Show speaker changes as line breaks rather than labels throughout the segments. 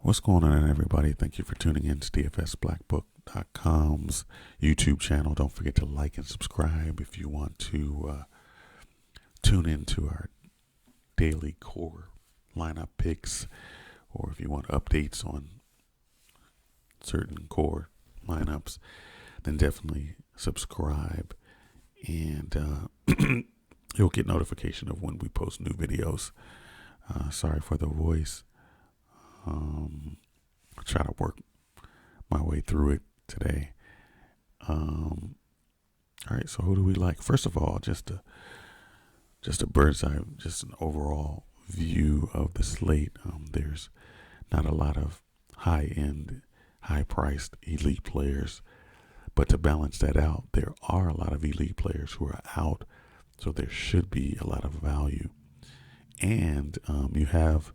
What's going on, everybody? Thank you for tuning in to DFSBlackBook.com's YouTube channel. Don't forget to like and subscribe if you want to tune into our daily core lineup picks, or if you want updates on certain core lineups, then definitely subscribe, and you'll get notification of when we post new videos. Sorry for the voice. I'll try to work my way through it today. All right, so who do we like? First of all, just a bird's eye, just an overall view of the slate. There's not a lot of high-end, high-priced elite players, but to balance that out, there are a lot of elite players who are out, so there should be a lot of value. And you have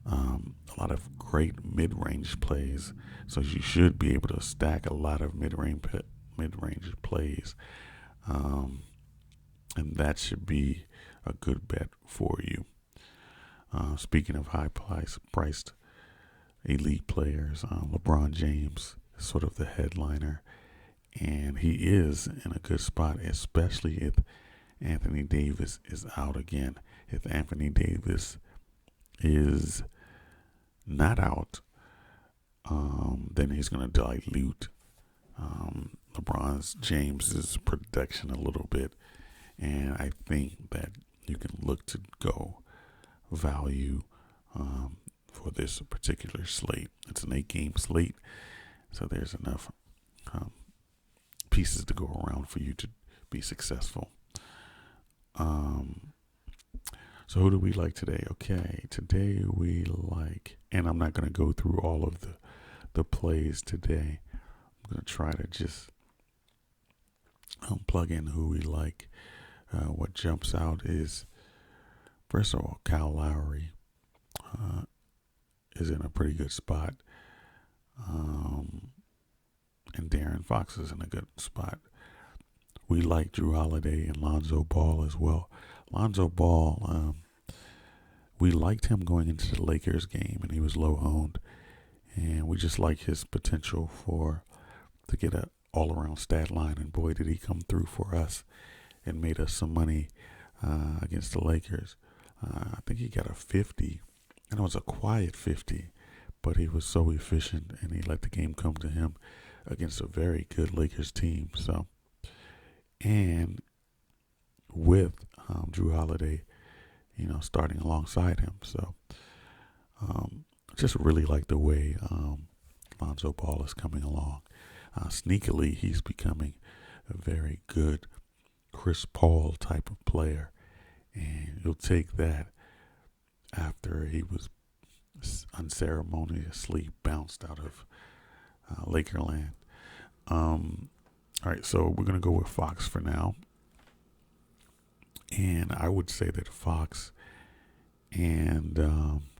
a lot of great mid-range plays, so you should be able to stack a lot of mid-range plays, and that should be a good bet for you. Speaking of high-priced elite players, LeBron James is sort of the headliner, and he is in a good spot, especially if Anthony Davis is out again. If Anthony Davis is not out, then he's going to dilute LeBron James's production a little bit, and I think that you can look to go value for this particular slate. It's an 8-game slate, so there's enough pieces to go around for you to be successful. So who do we like today? Okay, today we like, and I'm not going to go through all of the plays today. I'm going to try to just plug in who we like. What jumps out is, first of all, Kyle Lowry is in a pretty good spot, and Darren Fox is in a good spot. We like Drew Holiday and Lonzo Ball as well. Lonzo Ball, we liked him going into the Lakers game, and he was low owned, and we just like his potential to get a all-around stat line, and boy, did he come through for us and made us some money against the Lakers. I think he got a 50, and it was a quiet 50, but he was so efficient, and he let the game come to him against a very good Lakers team. So, and with Drew Holiday, starting alongside him. So, just really like the way Lonzo Ball is coming along. Sneakily, he's becoming a very good Chris Paul type of player, and you'll take that after he was unceremoniously bounced out of Lakerland. All right, so we're going to go with Fox for now. And I would say that Fox and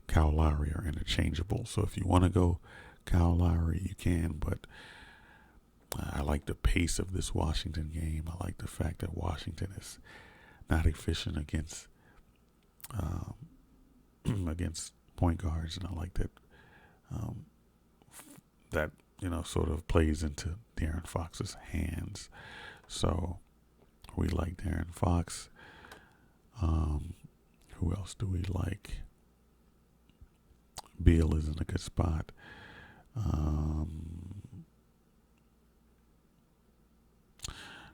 Kyle Lowry are interchangeable. So if you want to go Kyle Lowry, you can. But I like the pace of this Washington game. I like the fact that Washington is not efficient against point guards, and I like that sort of plays into Darren Fox's hands. So we like Darren Fox. Who else do we like? Beal is in a good spot.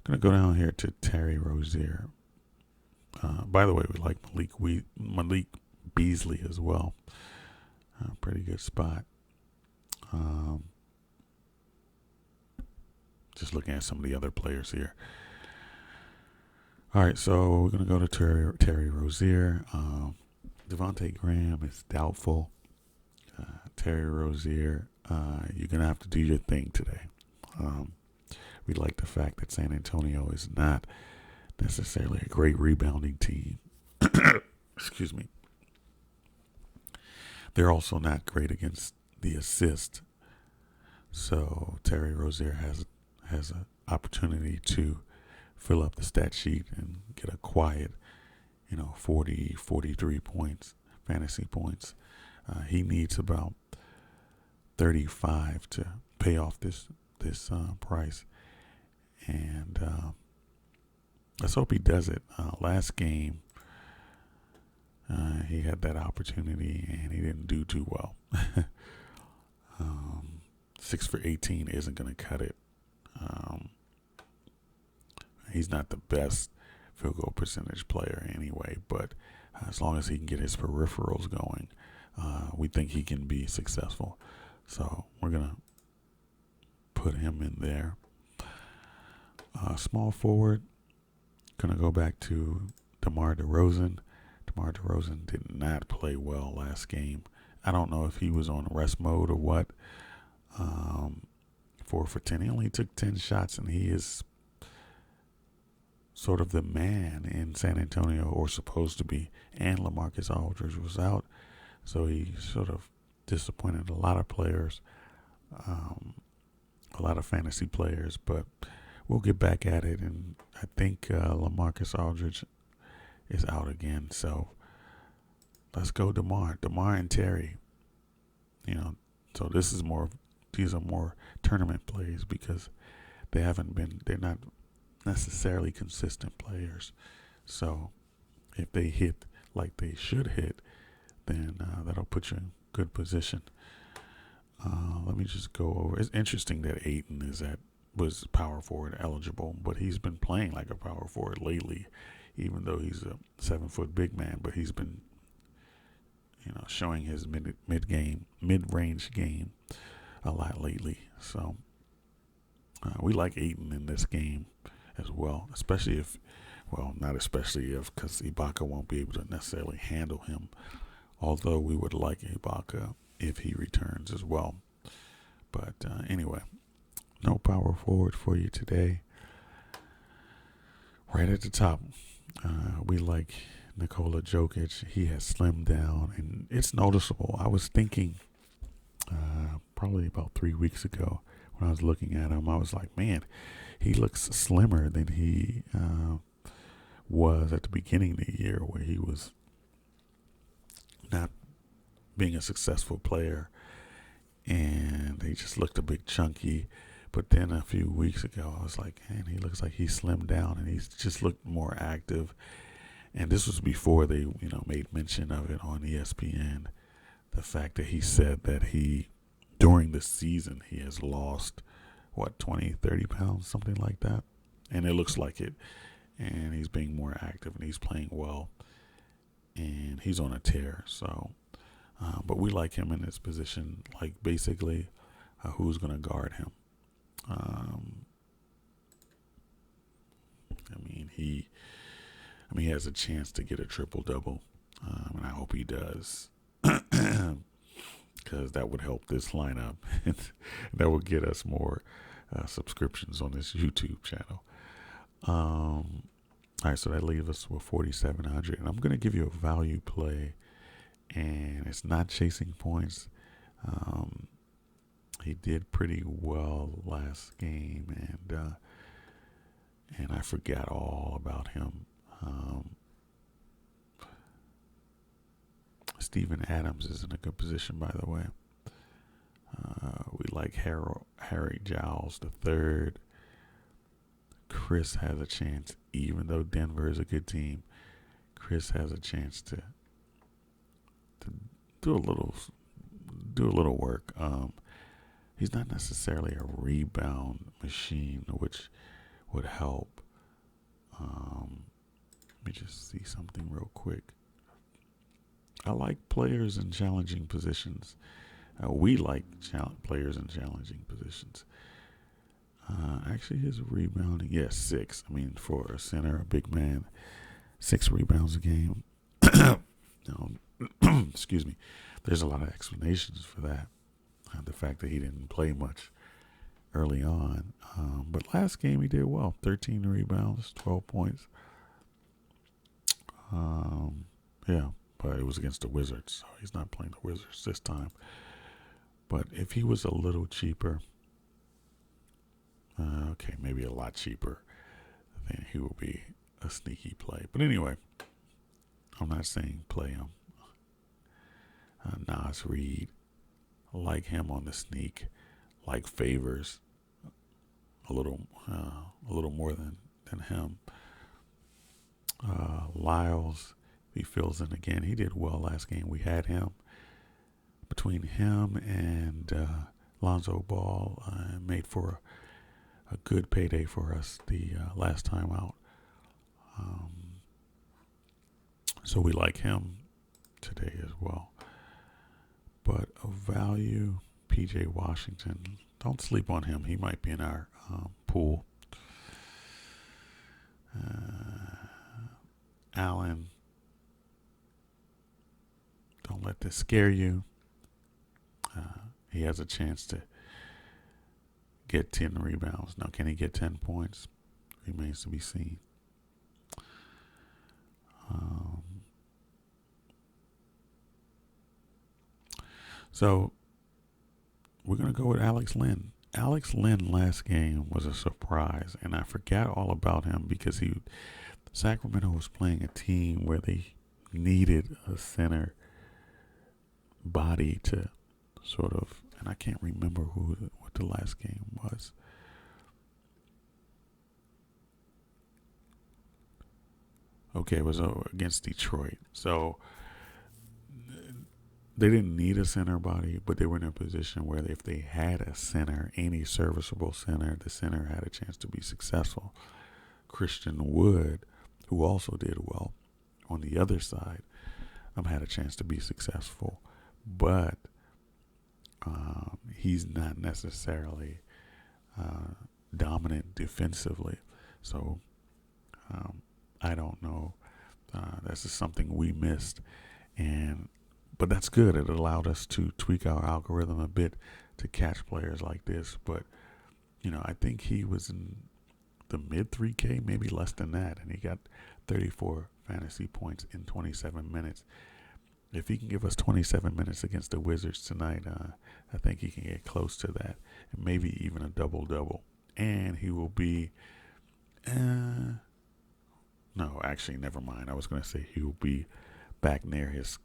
Gonna go down here to Terry Rozier. By the way, we like Malik Beasley as well. Pretty good spot. Just looking at some of the other players here. All right, so we're going to go to Terry Rozier. Devontae Graham is doubtful. Terry Rozier, you're going to have to do your thing today. We like the fact that San Antonio is not necessarily a great rebounding team. Excuse me. They're also not great against the assist. So Terry Rozier has an opportunity to fill up the stat sheet and get a quiet, 40, 43 points, fantasy points. He needs about 35 to pay off this price, and let's hope he does it. Last game, he had that opportunity and he didn't do too well. 6 for 18 isn't going to cut it. He's not the best field goal percentage player anyway, but as long as he can get his peripherals going, we think he can be successful. So we're going to put him in there. Small forward, going to go back to DeMar DeRozan. DeMar DeRozan did not play well last game. I don't know if he was on rest mode or what. 4 for 10. He only took 10 shots, and he is sort of the man in San Antonio, or supposed to be. And LaMarcus Aldridge was out, so he sort of disappointed a lot of players, a lot of fantasy players. But we'll get back at it, and I think LaMarcus Aldridge is out again. So let's go DeMar and Terry. So these are more tournament plays because they're not necessarily consistent players. So if they hit like they should hit, then that'll put you in good position. Let me just go over. It's interesting that Ayton was power forward eligible, but he's been playing like a power forward lately, even though he's a 7-foot big man. But he's been, showing his mid-range game a lot lately. So we like Ayton in this game as well, because Ibaka won't be able to necessarily handle him, although we would like Ibaka if he returns as well. But anyway, no power forward for you today. Right at the top, we like Nikola Jokic. He has slimmed down, and it's noticeable. I was thinking probably about 3 weeks ago when I was looking at him, I was like, man, he looks slimmer than he was at the beginning of the year, where he was not being a successful player, and he just looked a bit chunky. But then a few weeks ago, I was like, man, he looks like he slimmed down, and he's just looked more active. And this was before they, made mention of it on ESPN. The fact that he said that during the season, he has lost, 20, 30 pounds, something like that. And it looks like it. And he's being more active, and he's playing well. And he's on a tear. So, but we like him in this position. Like, basically, who's going to guard him? He has a chance to get a triple-double. And I hope he does. Because that would help this lineup. And that would get us more subscriptions on this YouTube channel. All right, so that leaves us with 4,700. And I'm going to give you a value play. And it's not chasing points. He did pretty well last game. And I forgot all about him. Steven Adams is in a good position, by the way. We like Harry Giles III. Chris has a chance, even though Denver is a good team. Chris has a chance to do a little work. He's not necessarily a rebound machine, which would help. Let me just see something real quick. I like players in challenging positions. We like players in challenging positions. Actually, his rebounding, yes, 6. For a center, a big man, 6 rebounds a game. Excuse me. There's a lot of explanations for that. The fact that he didn't play much early on. But last game he did well. 13 rebounds, 12 points. But it was against the Wizards, so he's not playing the Wizards this time. But if he was a little cheaper, maybe a lot cheaper, then he will be a sneaky play. But anyway, I'm not saying play him. Nas Reed, like him on the sneak, like Favors a little more than him. Lyles, he fills in again. He did well last game. We had him. Between him and Lonzo Ball, made for a good payday for us the last time out. So we like him today as well. But a value, PJ Washington, don't sleep on him. He might be in our pool. Allen, don't let this scare you. He has a chance to get 10 rebounds. Now, can he get 10 points? Remains to be seen. So we're going to go with Alex Len. Alex Len last game was a surprise, and I forgot all about him because Sacramento was playing a team where they needed a center body to sort of, and I can't remember what the last game was. Okay, it was against Detroit. So they didn't need a center body, but they were in a position where if they had a center, any serviceable center, the center had a chance to be successful. Christian Wood, who also did well on the other side, had a chance to be successful, but he's not necessarily dominant defensively. So I don't know. That's just something we missed, but that's good. It allowed us to tweak our algorithm a bit to catch players like this. But I think he was in the mid 3K, maybe less than that, and he got 34 fantasy points in 27 minutes. If he can give us 27 minutes against the Wizards tonight, I think he can get close to that, and maybe even a double-double. And he will be, no, actually, never mind. I was going to say he will be back near his,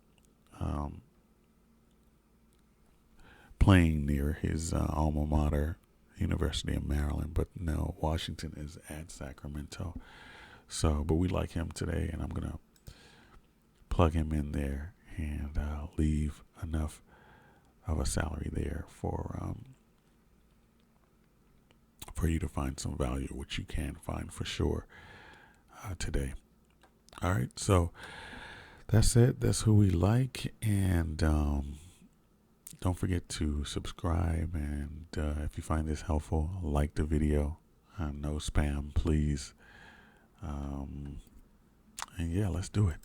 playing near his alma mater, University of Maryland. But no, Washington is at Sacramento. So, but we like him today, and I'm going to plug him in there and leave enough of a salary there for you to find some value, which you can find for sure today. All right, so that's it. That's who we like, and don't forget to subscribe, and if you find this helpful, like the video. No spam, please. And yeah, let's do it.